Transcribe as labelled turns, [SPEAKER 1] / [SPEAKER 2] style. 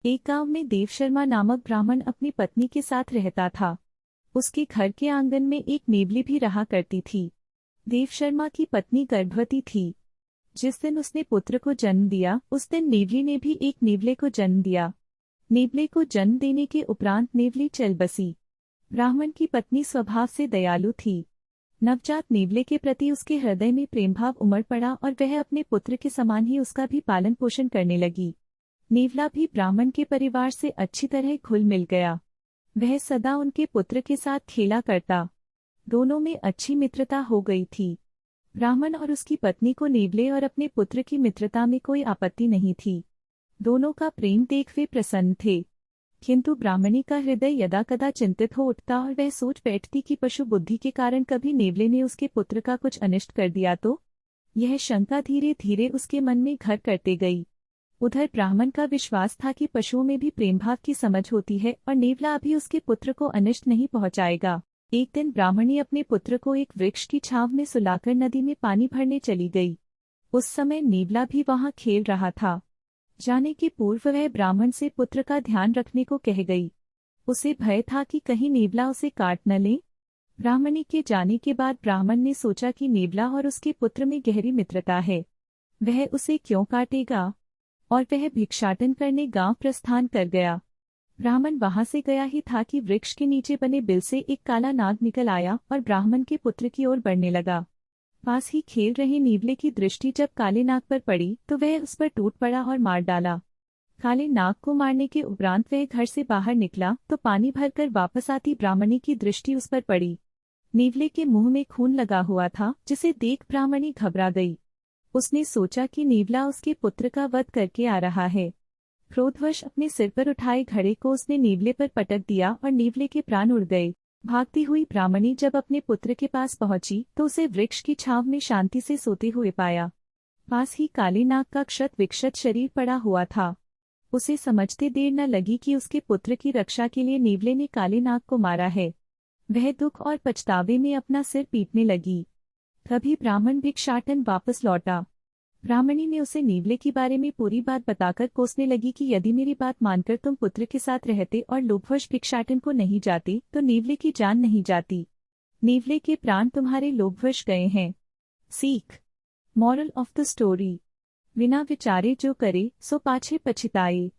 [SPEAKER 1] एक गांव में देव शर्मा नामक ब्राह्मण अपनी पत्नी के साथ रहता था। उसके घर के आंगन में एक नेवली भी रहा करती थी। देव शर्मा की पत्नी गर्भवती थी। जिस दिन उसने पुत्र को जन्म दिया उस दिन नेवली ने भी एक नेवले को जन्म दिया। नेवले को जन्म देने के उपरांत नेवली चल बसी। ब्राह्मण की पत्नी स्वभाव से दयालु थी। नवजात नेवले के प्रति उसके हृदय में प्रेमभाव उमड़ पड़ा और वह अपने पुत्र के समान ही उसका भी पालन पोषण करने लगी। नेवला भी ब्राह्मण के परिवार से अच्छी तरह घुल मिल गया। वह सदा उनके पुत्र के साथ खेला करता। दोनों में अच्छी मित्रता हो गई थी। ब्राह्मण और उसकी पत्नी को नेवले और अपने पुत्र की मित्रता में कोई आपत्ति नहीं थी। दोनों का प्रेम देख वे प्रसन्न थे। किंतु ब्राह्मणी का हृदय यदाकदा चिंतित हो उठता और वह सोच बैठती कि पशु बुद्धि के कारण कभी नेवले ने उसके पुत्र का कुछ अनिष्ट कर दिया तो। यह शंका धीरे धीरे उसके मन में घर करते गई। उधर ब्राह्मण का विश्वास था कि पशुओं में भी प्रेमभाव की समझ होती है और नेवला अभी उसके पुत्र को अनिष्ट नहीं पहुंचाएगा। एक दिन ब्राह्मणी अपने पुत्र को एक वृक्ष की छांव में सुलाकर नदी में पानी भरने चली गई। उस समय नेवला भी वहां खेल रहा था। जाने के पूर्व वह ब्राह्मण से पुत्र का ध्यान रखने को कह गई। उसे भय था कि कहीं नेवला उसे काट न ले। ब्राह्मणी के जाने के बाद ब्राह्मण ने सोचा कि नेवला और उसके पुत्र में गहरी मित्रता है, वह उसे क्यों काटेगा, और वह भिक्षाटन करने गांव प्रस्थान कर गया। ब्राह्मण वहां से गया ही था कि वृक्ष के नीचे बने बिल से एक काला नाग निकल आया और ब्राह्मण के पुत्र की ओर बढ़ने लगा। पास ही खेल रहे नेवले की दृष्टि जब काले नाग पर पड़ी तो वह उस पर टूट पड़ा और मार डाला। काले नाग को मारने के उपरांत वह घर से बाहर निकला तो पानी भरकर वापस आती ब्राह्मणी की दृष्टि उस पर पड़ी। नेवले के मुंह में खून लगा हुआ था, जिसे देख ब्राह्मणी घबरा गई। उसने सोचा कि नेवला उसके पुत्र का वध करके आ रहा है। क्रोधवश अपने सिर पर उठाए घड़े को उसने नेवले पर पटक दिया और नेवले के प्राण उड़ गए। भागती हुई ब्राह्मणी जब अपने पुत्र के पास पहुंची तो उसे वृक्ष की छांव में शांति से सोते हुए पाया। पास ही काले नाग का क्षत विक्षत शरीर पड़ा हुआ था। उसे समझते देर न लगी कि उसके पुत्र की रक्षा के लिए नेवले ने काले नाग को मारा है। वह दुख और पछतावे में अपना सिर पीटने लगी। तभी ब्राह्मण भिक्षाटन वापस लौटा। ब्राह्मणी ने उसे नेवले के बारे में पूरी बात बताकर कोसने लगी कि यदि मेरी बात मानकर तुम पुत्र के साथ रहते और लोभवश भिक्षाटन को नहीं जाते तो नेवले की जान नहीं जाती। नेवले के प्राण तुम्हारे लोभवश गए हैं। सीख। Moral of the story. बिना विचारे जो करे सो पाछे पछताए।